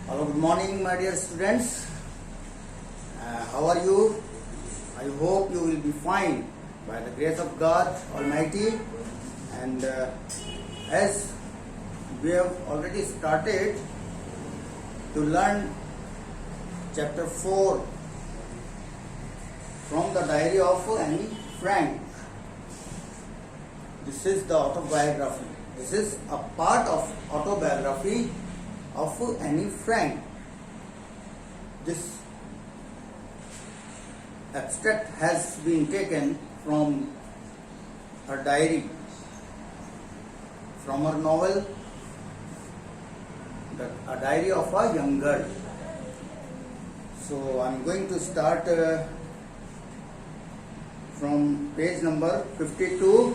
Hello, good morning, my dear students. How are you? I hope you will be fine by the grace of God Almighty. And as we have already started to learn chapter 4 from the diary of Anne Frank. This is the autobiography. This is a part of autobiography of Anne Frank. This abstract has been taken from her diary, from her novel, A Diary of a Young Girl. So I am going to start from page number 52,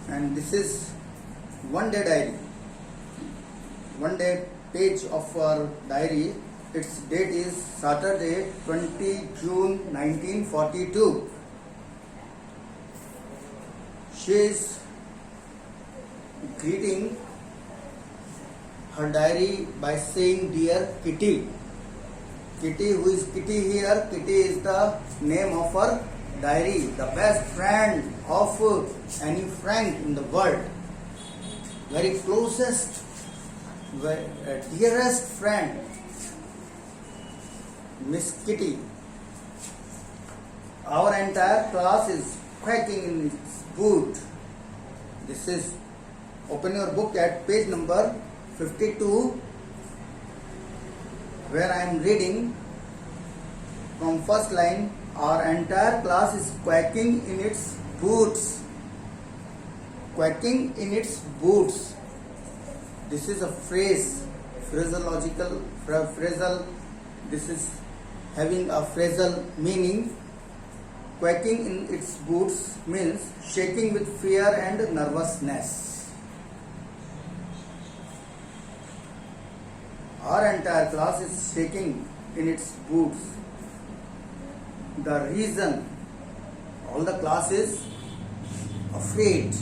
and this is one day diary. One day page of our diary. Its date is Saturday, 20 June 1942. She is greeting her diary by saying, "Dear Kitty." Kitty, who is Kitty here? Kitty is the name of her diary, the best friend of Anne Frank in the world. Very closest, dearest friend, Miss Kitty. Our entire class is quaking in its boot. This is, open your book at page number 52, where I am reading from first line. Our entire class is quaking in its boots. Quaking in its boots. This is a phrase, phrasal. This is having a phrasal meaning. Quaking in its boots means shaking with fear and nervousness. Our entire class is shaking in its boots. The reason, all the class is afraid.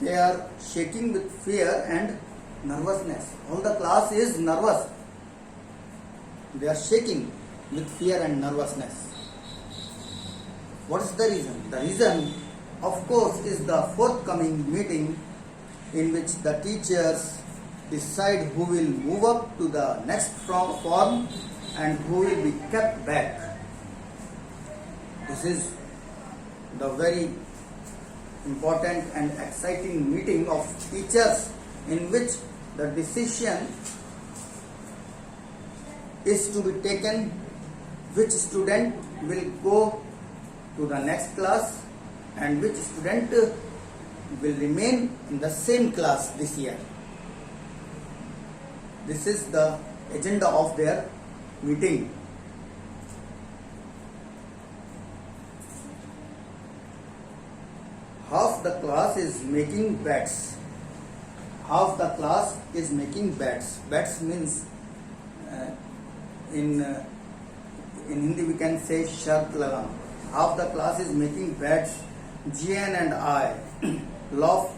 They are shaking with fear and nervousness. All the class is nervous. They are shaking with fear and nervousness. What is the reason? The reason, of course, is the forthcoming meeting in which the teachers decide who will move up to the next form and who will be kept back. This is the very important and exciting meeting of teachers in which the decision is to be taken which student will go to the next class and which student will remain in the same class this year. This is the agenda of their meeting. Half the class is making bets. Half the class is making bets. Bets means in Hindi we can say shart lagana. Half the class is making bets. Jian and I laugh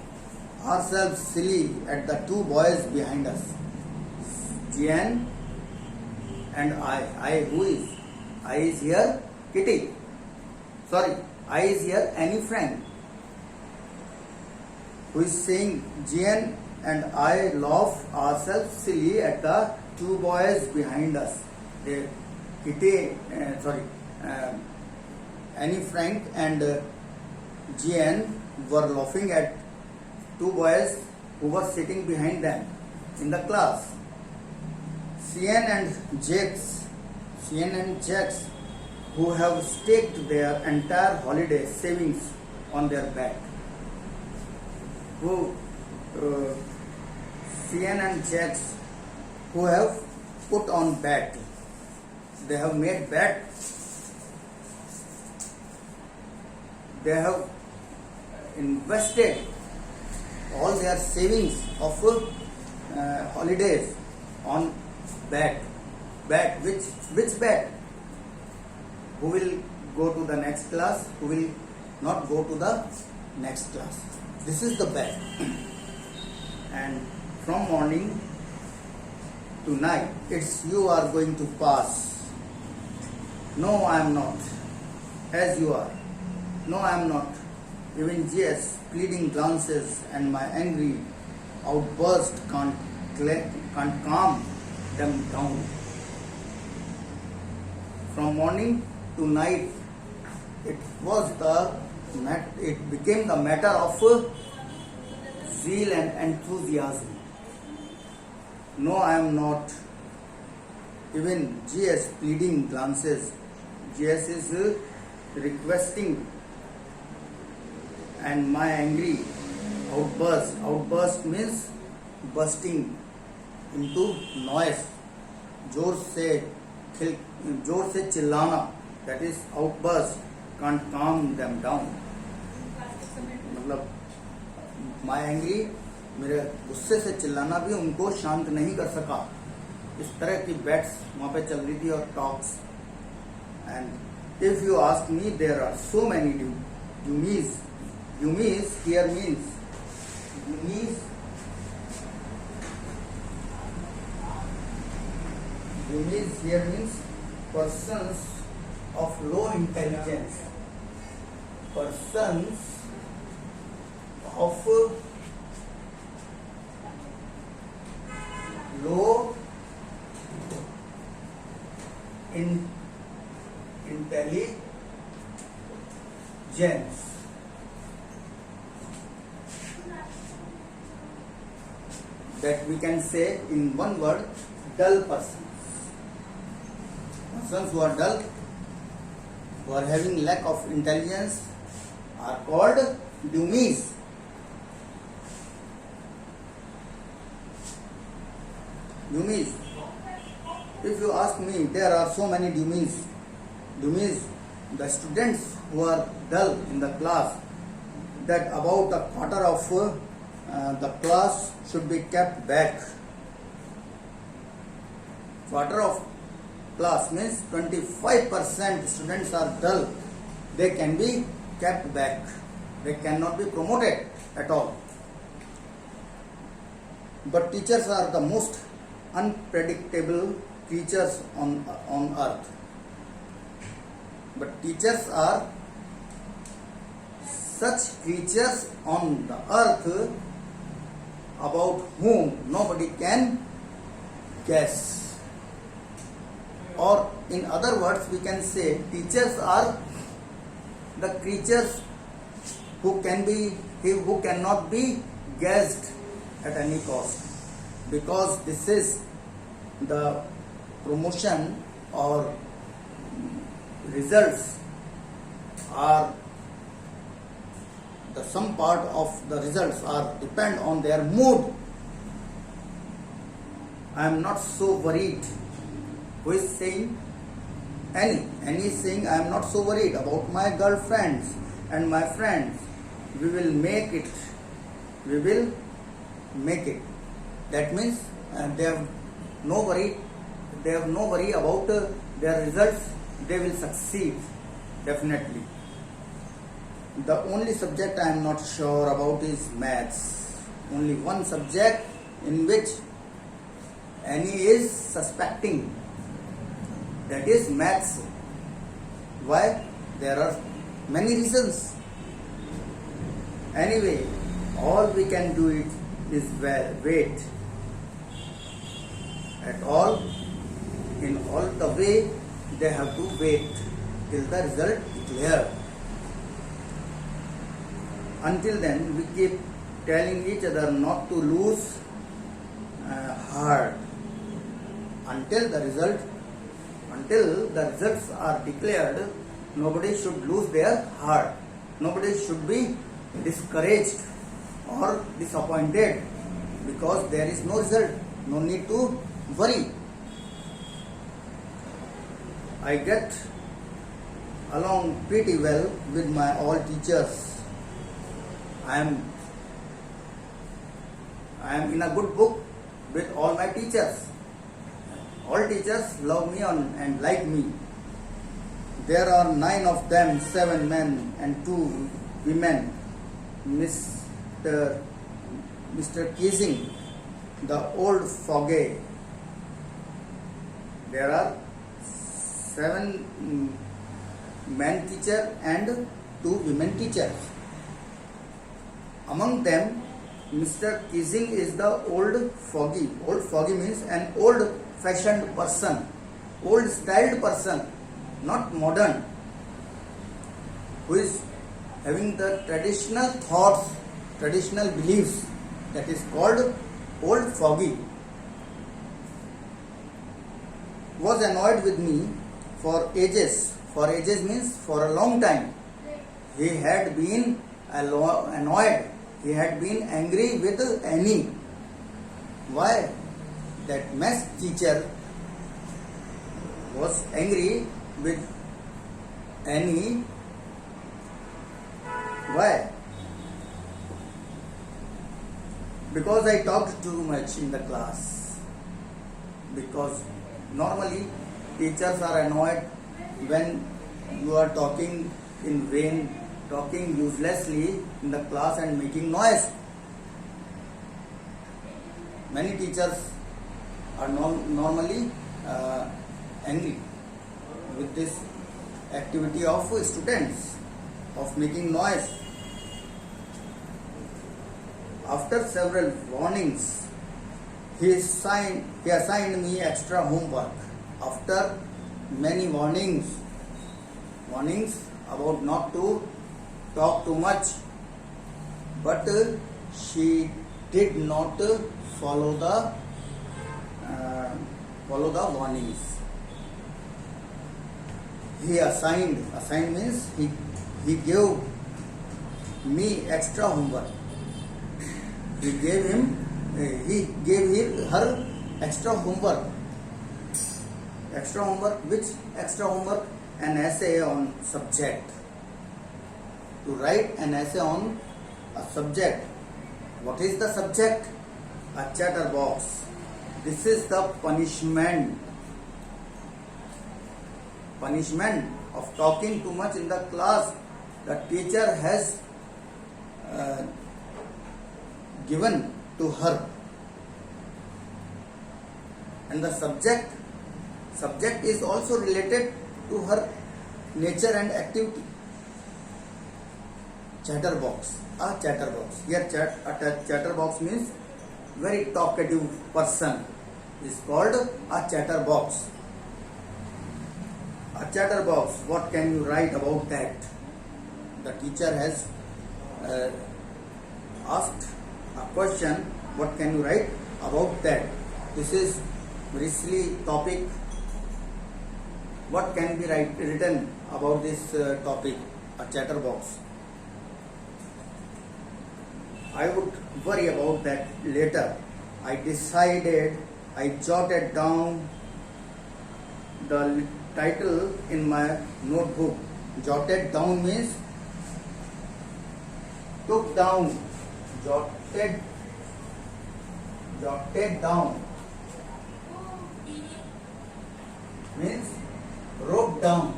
ourselves silly at the two boys behind us. Jian and I who is? I is here Kitty. Sorry, I is here Anne Frank, who is saying, Jian and I laugh ourselves silly at the two boys behind us. Anne Frank and Jian were laughing at two boys who were sitting behind them in the class. Cian and Jacques, who have staked their entire holiday savings on their back. Cian and Jacques, who have put on bet. They have made bet. They have invested all their savings of holidays on bet. Bet, which bet? Who will go to the next class? Who will not go to the next class? This is the bet. And from morning tonight. It's you are going to pass. No, I am not. As you are. No, I am not. Even GS, pleading glances and my angry outburst can't calm them down. From morning to night, it became the matter of zeal and enthusiasm. No, I am not. Even GS pleading glances. GS is requesting, and my angry outburst. Outburst means bursting into noise. जोर से चिल्लाना. That is outburst. Can't calm them down. मतलब my angry, मेरे गुस्से से चिल्लाना भी उनको शांत नहीं कर सका. इस तरह की बैट्स वहाँ पे चल रही थी और talks. And if you ask me, there are so many dummies. Dummies here means dummies. Dummies here means persons of low intelligence. Persons of low intelligence. That we can say in one word, dull persons. Persons who are dull, who are having lack of intelligence, are called dummies. Dummies. If you ask me, there are so many dummies. Dummies, the students who are dull in the class, that about a quarter of the class should be kept back. Quarter of class means 25% students are dull. They can be kept back. They cannot be promoted at all. But teachers are the most unpredictable creatures on earth. But teachers are such creatures on the earth about whom nobody can guess. Or in other words, we can say teachers are the creatures who cannot be guessed at any cost, because this is the promotion or results are the some part of the results are depend on their mood. I am not so worried. Who is saying? Any is saying, I am not so worried about my girlfriends and my friends. We will make it. We will make it. That means they have no worry. They have no worry about their results. They will succeed definitely. The only subject I am not sure about is maths. Only one subject in which Annie is suspecting. That is maths. Why? There are many reasons. Anyway, all we can do is wait. At all, in all the way, they have to wait till the result declared. Until then, we keep telling each other not to lose heart. Until the results are declared, nobody should lose their heart. Nobody should be discouraged or disappointed because there is no result. No need to worry. I get along pretty well with my all teachers. I am in a good book with all my teachers. All teachers love me and like me. There are 9 of them, 7 men and 2 women. Mr. Keesing, the old fogey, there are 7 men teacher and 2 women teachers. Among them, Mr. Kissing is the old foggy. Old foggy means an old-fashioned person, old-styled person, not modern, who is having the traditional thoughts, traditional beliefs, that is called old foggy, was annoyed with me for ages. For ages means for a long time. He had been annoyed. He had been angry with Annie. Why? That maths teacher was angry with Annie. Why? Because I talked too much in the class. Because normally teachers are annoyed when you are talking in vain, talking uselessly in the class and making noise. Many teachers are normally angry with this activity of students, of making noise. After several warnings, he assigned me extra homework. After many warnings about not to talk too much, but she did not follow the warnings. He assigned means he gave me extra homework. He gave her extra homework. Extra homework, which extra homework? An essay on subject. To write an essay on a subject. What is the subject? A chatterbox. This is the punishment. Punishment of talking too much in the class. The teacher has given to her. And the subject is also related to her nature and activity. Chatterbox, a chatterbox. Here a chatterbox means very talkative person is called a chatterbox. A chatterbox, what can you write about that? The teacher has asked a question, what can you write about that? This is very silly topic. What can be written about this topic, a chatterbox? I would worry about that later. I jotted down the title in my notebook. Jotted down means took down. Jotted down means wrote down.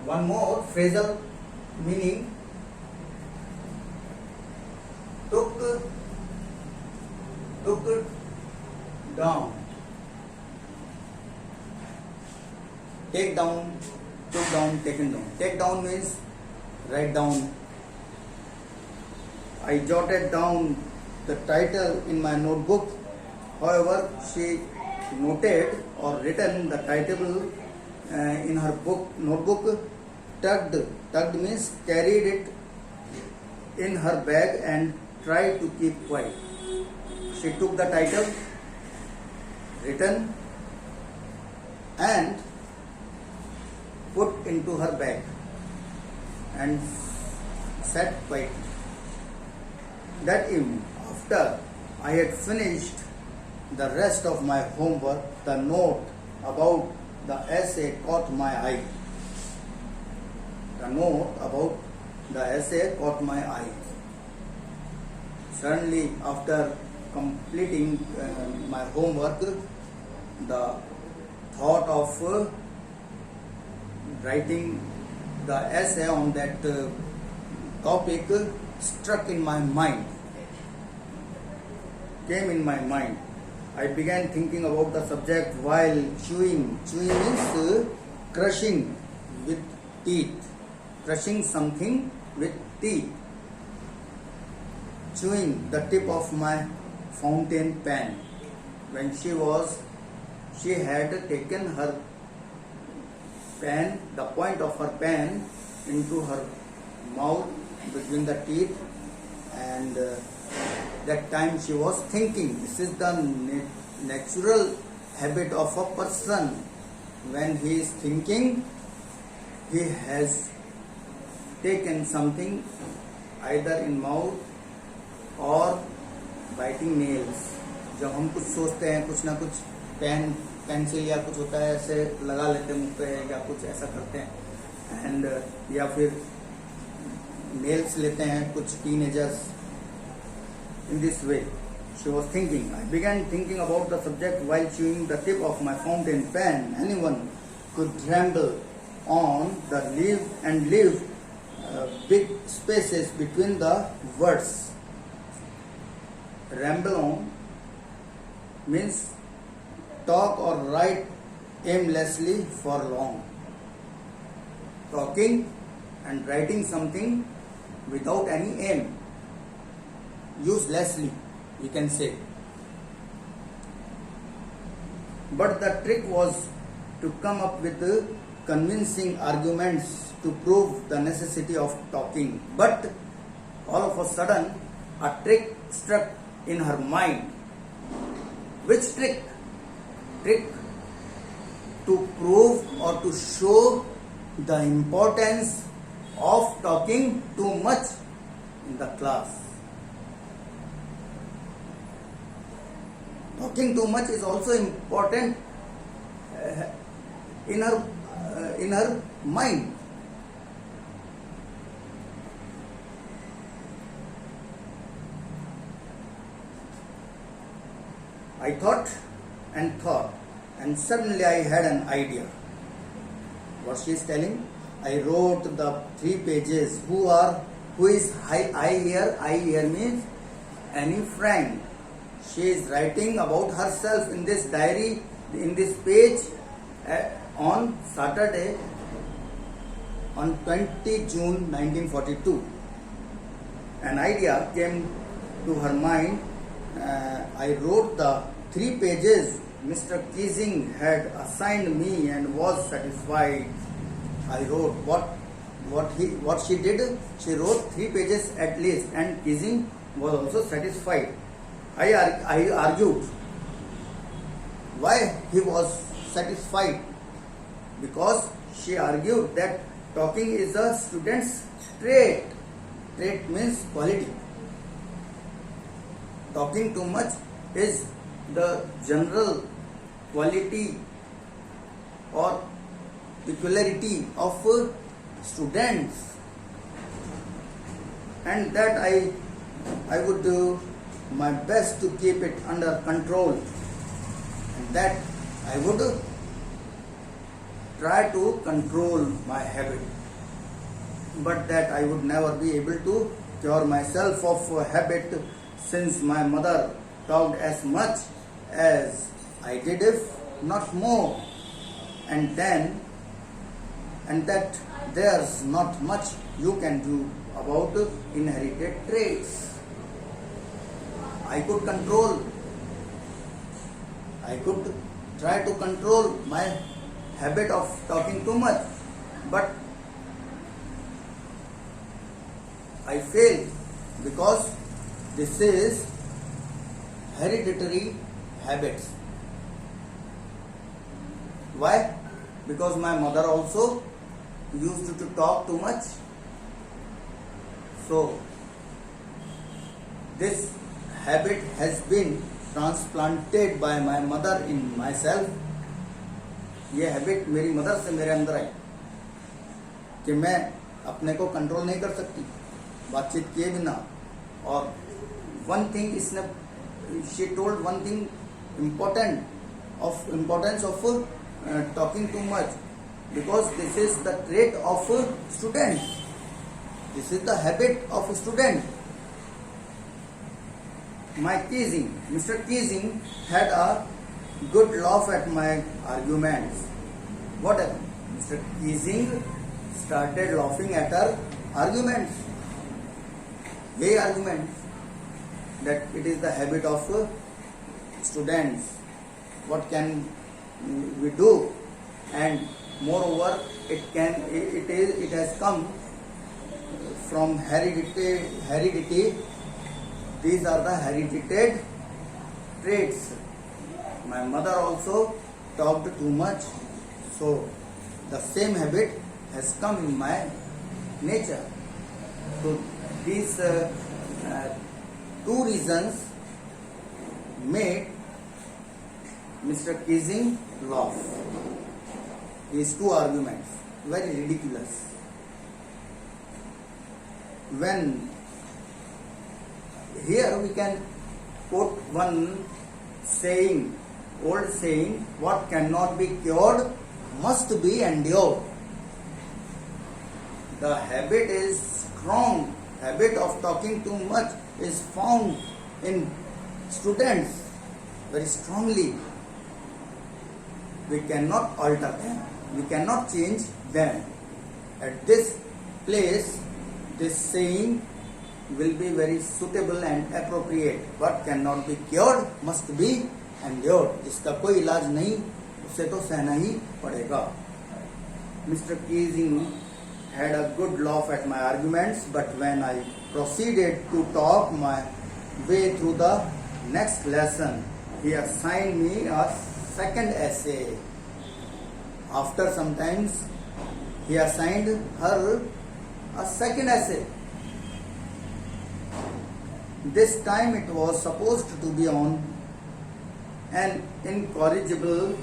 One more phrasal meaning. Took down. Take down, took down, taken down. Take down means write down. I jotted down the title in my notebook. However, she noted or written the title in her notebook. Tugged means carried it in her bag and tried to keep quiet. She took the title, written, and put into her bag and sat quietly. That evening, after I had finished the rest of my homework, the note about the essay caught my eye. The note about the essay caught my eye. Suddenly, after completing my homework, the thought of writing the essay on that topic struck in my mind. came in my mind. I began thinking about the subject while chewing. Chewing means crushing with teeth. Crushing something with teeth. Chewing the tip of my fountain pen. When she had taken her pen, the point of her pen, into her mouth between the teeth, and that time she was thinking. This is the natural habit of a person. When he is thinking, he has taken something either in mouth or biting nails. जब हम कुछ सोचते हैं, कुछ ना कुछ pencil या कुछ होता है, ऐसे लगा लेते हैं मुंह पे या कुछ ऐसा करते हैं, एंड या फिर नेल्स लेते हैं कुछ teenagers. In this way, she was thinking. I began thinking about the subject while chewing the tip of my fountain pen. Anyone could ramble on the leave big spaces between the words. Ramble on means talk or write aimlessly for long. Talking and writing something without any aim. Uselessly, we can say. But the trick was to come up with convincing arguments to prove the necessity of talking. But all of a sudden, a trick struck in her mind. Which trick? Trick to prove or to show the importance of talking too much in the class. Talking too much is also important in her mind. I thought, and suddenly I had an idea. What she is telling? I wrote the 3 pages. Who is I here? I here means Annie Frank. She is writing about herself in this diary, in this page, on Saturday, on 20 June 1942. An idea came to her mind. I wrote the 3 pages Mr. Keesing had assigned me and was satisfied. I wrote what she did. She wrote 3 pages at least, and Keesing was also satisfied. I argued why he was satisfied, because she argued that talking is a student's trait. Trait means quality. Talking too much is the general quality or peculiarity of students, and that I would do my best to keep it under control, and that I would try to control my habit, but that I would never be able to cure myself of a habit, since my mother talked as much as I did, if not more, and that there's not much you can do about inherited traits. I could try to control my habit of talking too much, but I failed, because this is hereditary habits. Why? Because my mother also used to talk too much. So this habit has been transplanted by my mother in myself. ये habit मेरी mother से मेरे अंदर आई कि मैं अपने को control नहीं कर सकती बातचीत किए बिना. और वन थिंग इसने she told one thing importance of talking too much, because this is the trait of student. This is the habit of student. My Keesing, Mr. Keesing had a good laugh at my arguments. What happened? Mr. Keesing started laughing at our arguments. They arguments that it is the habit of students. What can we do? And moreover, it has come from heredity. These are the heredited traits. My mother also talked too much, so the same habit has come in my nature. So these two reasons made Mr. Keesing laugh. These two arguments, very ridiculous. When here we can quote one saying, old saying, what cannot be cured must be endured. The habit is strong. Habit of talking too much is found in students very strongly. We cannot alter them. We cannot change them. At this place, this saying will be very suitable and appropriate. What cannot be cured must be endured. इसका कोई इलाज नहीं, उसे तो सहना ही पड़ेगा. Mr. Keesing had a good laugh at my arguments, but when I proceeded to talk my way through the next lesson, he assigned me a second essay. After some times, he assigned her a second essay. This time it was supposed to be on an incorrigible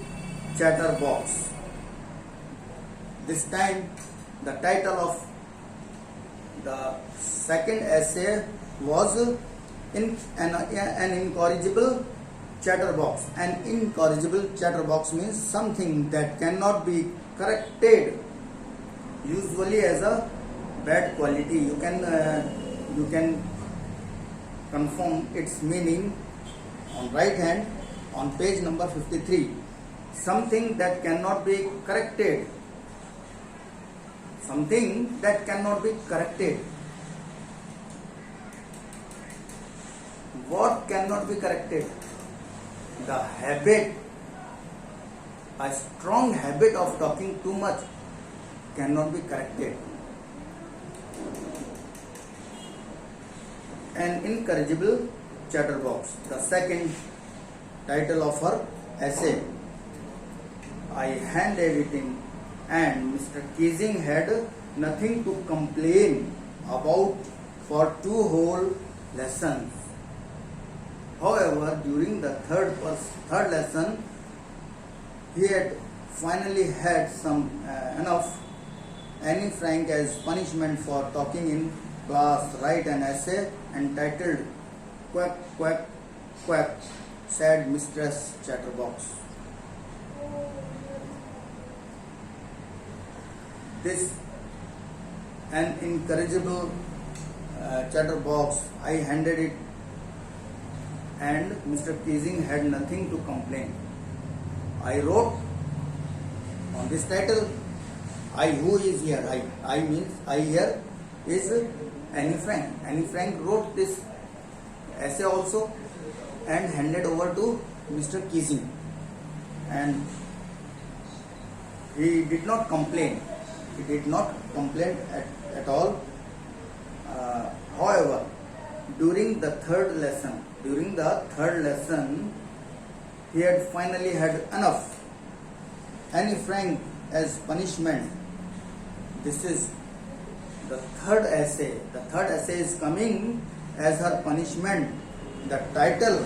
chatterbox. This time the title of the second essay was an incorrigible chatterbox. An incorrigible chatterbox means something that cannot be corrected, usually as a bad quality. You can confirm its meaning on right hand on page number 53. Something that cannot be corrected. Something that cannot be corrected. What cannot be corrected? The habit, a strong habit of talking too much cannot be corrected. An incorrigible chatterbox, the second title of her essay. I handed it in, and Mr. Keesing had nothing to complain about for 2 whole lessons. However, during the third lesson, he had finally had some enough. Annie Frank, as punishment for talking in class, write an essay entitled "Quack, Quack, Quack," said Mistress Chatterbox. This an incorrigible chatterbox. I handed it, and Mr. Keesing had nothing to complain. I wrote on this title. I, who is here? I means I here is Annie Frank. Annie Frank wrote this essay also and handed over to Mr. Keesing, and he did not complain. He did not complain at all. However, during the third lesson, he had finally had enough. Annie Frank, as punishment. This is the third essay. The third essay is coming as her punishment. The title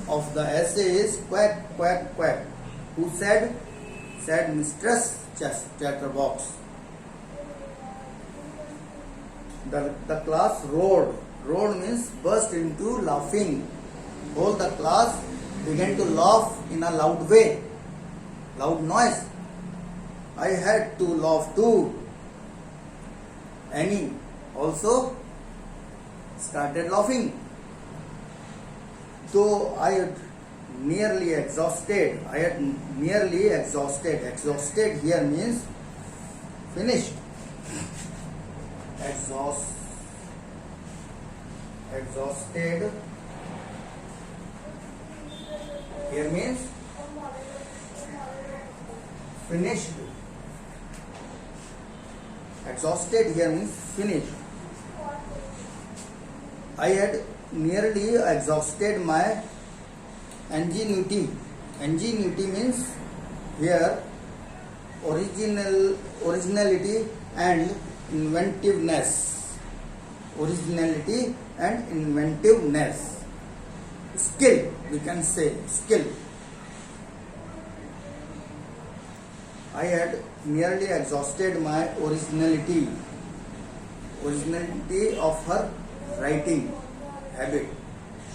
of the essay is "Quack, Quack, Quack." Who said? Said Mistress Chatterbox. The class roared. Roared means burst into laughing. All the class began to laugh in a loud way. Loud noise. I had to laugh too. Annie also started laughing. though I had nearly exhausted. I had nearly exhausted. Exhausted here means finished. Exhausted here means finished. Exhausted here means finished. I had nearly exhausted my ingenuity. Ingenuity means here originality and inventiveness. Originality and inventiveness. Skill, we can say skill. I had nearly exhausted my originality of her writing habit.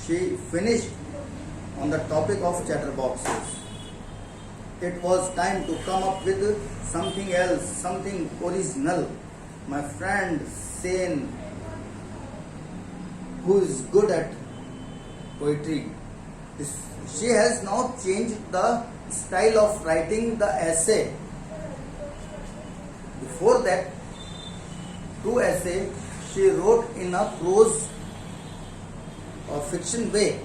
She finished on the topic of chatterboxes. It was time to come up with something else, something original. My friend Sane, who is good at poetry, she has now changed the style of writing the essay. Before that, two essay she wrote in a prose or fiction way,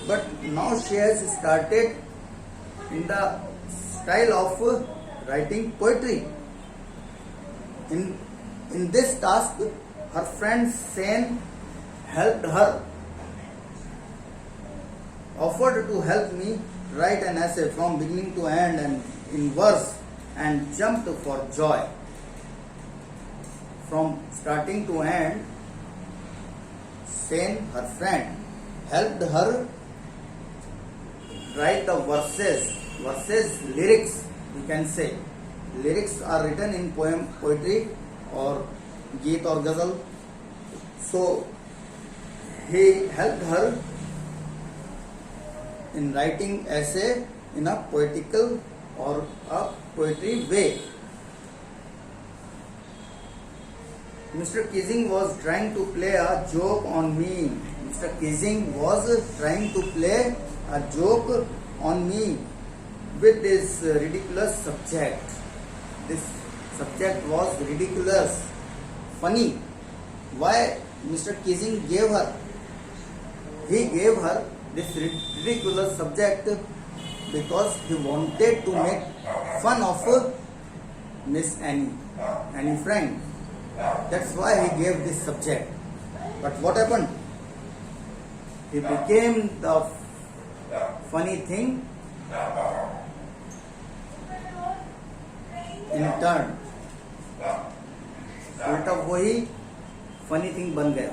but now she has started in the style of writing poetry. In this task, her friend Sane helped her, offered to help me write an essay from beginning to end and in verse, and jumped for joy. From starting to end, Sane, her friend, helped her write the verses, lyrics, we can say. Lyrics are written in poetry or geet or ghazal. So he helped her in writing essay in a poetical or a poetry way. Mr. Kissing was trying to play a joke on me. Mr. Kissing was trying to play a joke on me with this ridiculous subject. This subject was ridiculous, funny. Why Mr. Kissing gave her? He gave her this ridiculous subject because he wanted to make fun of Miss Annie Frank. That's why he gave this subject. But what happened? He became the funny thing in turn. उल्टा वही funny thing बन गया.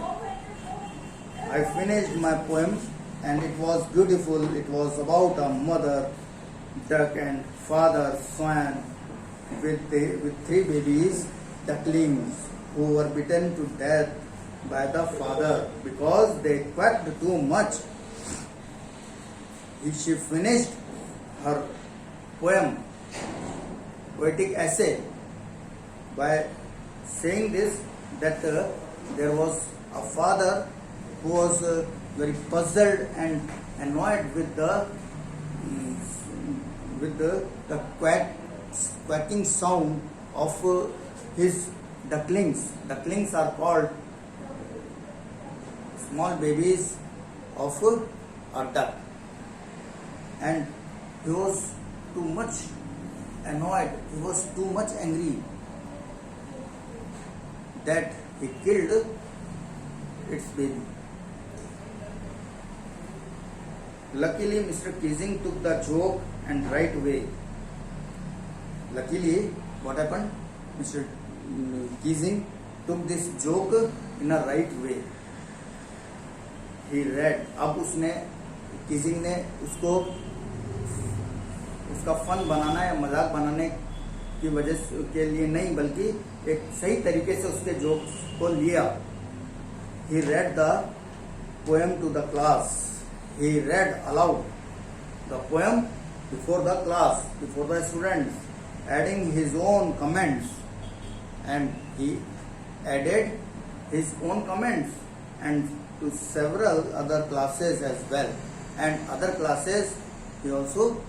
I finished my poem and it was beautiful. It was about a mother duck and father swan with three babies, ducklings, who were beaten to death by the father because they quacked too much. She finished her poetic essay by saying this, that there was a father who was very puzzled and annoyed with the quacking sound of his ducklings. Ducklings are called small babies of a duck, and he was too much annoyed, he was too much angry that he killed its baby. Luckily, Mr. Kissing took the joke and right way. Luckily, what happened? Mr. Kissing took this joke in a right way. He read. अब उसने Kissing ने उसका fun बनाना या मजाक बनाने की वजह के लिए नहीं, बल्कि एक सही तरीके से उसके जोक्स को लिया. He read the poem to the class. He read aloud the poem before the class, before the students, adding his own comments, and he added his own comments and to several other classes as well, and other classes he also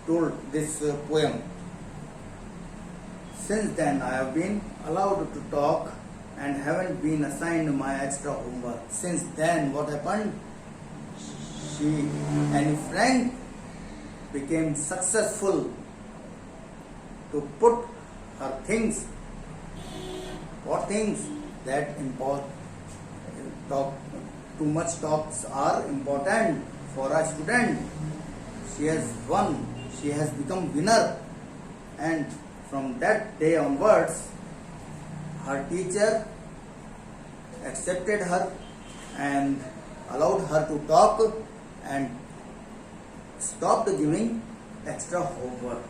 told this poem. Since then I have been allowed to talk and haven't been assigned my extra homework. Since then what happened? Anne Frank became successful to put her things, what things that too much talks are important for a student. She has won, she has become winner, and from that day onwards her teacher accepted her and allowed her to talk and stopped giving extra homework.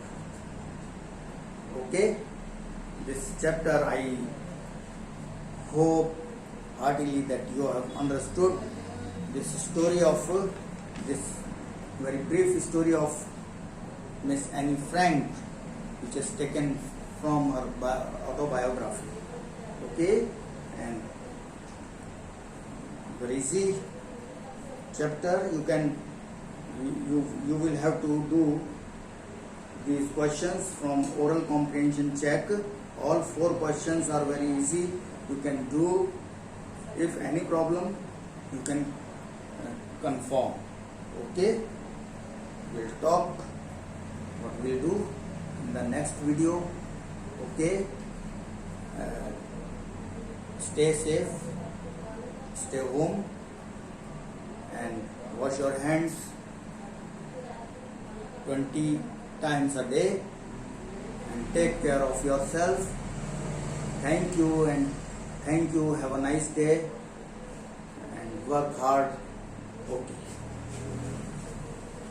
Okay, this chapter I hope heartily that you have understood this story of this very brief story of Miss Anne Frank, which is taken from her autobiography. Okay, and very easy chapter. You will have to do these questions from oral comprehension check. All 4 questions are very easy. You can do. If any problem, you can confirm. Okay, we'll talk what we'll do in the next video. Okay, stay safe, stay home, and wash your hands 20 times a day, and take care of yourself. Thank you, and thank you. Have a nice day and work hard.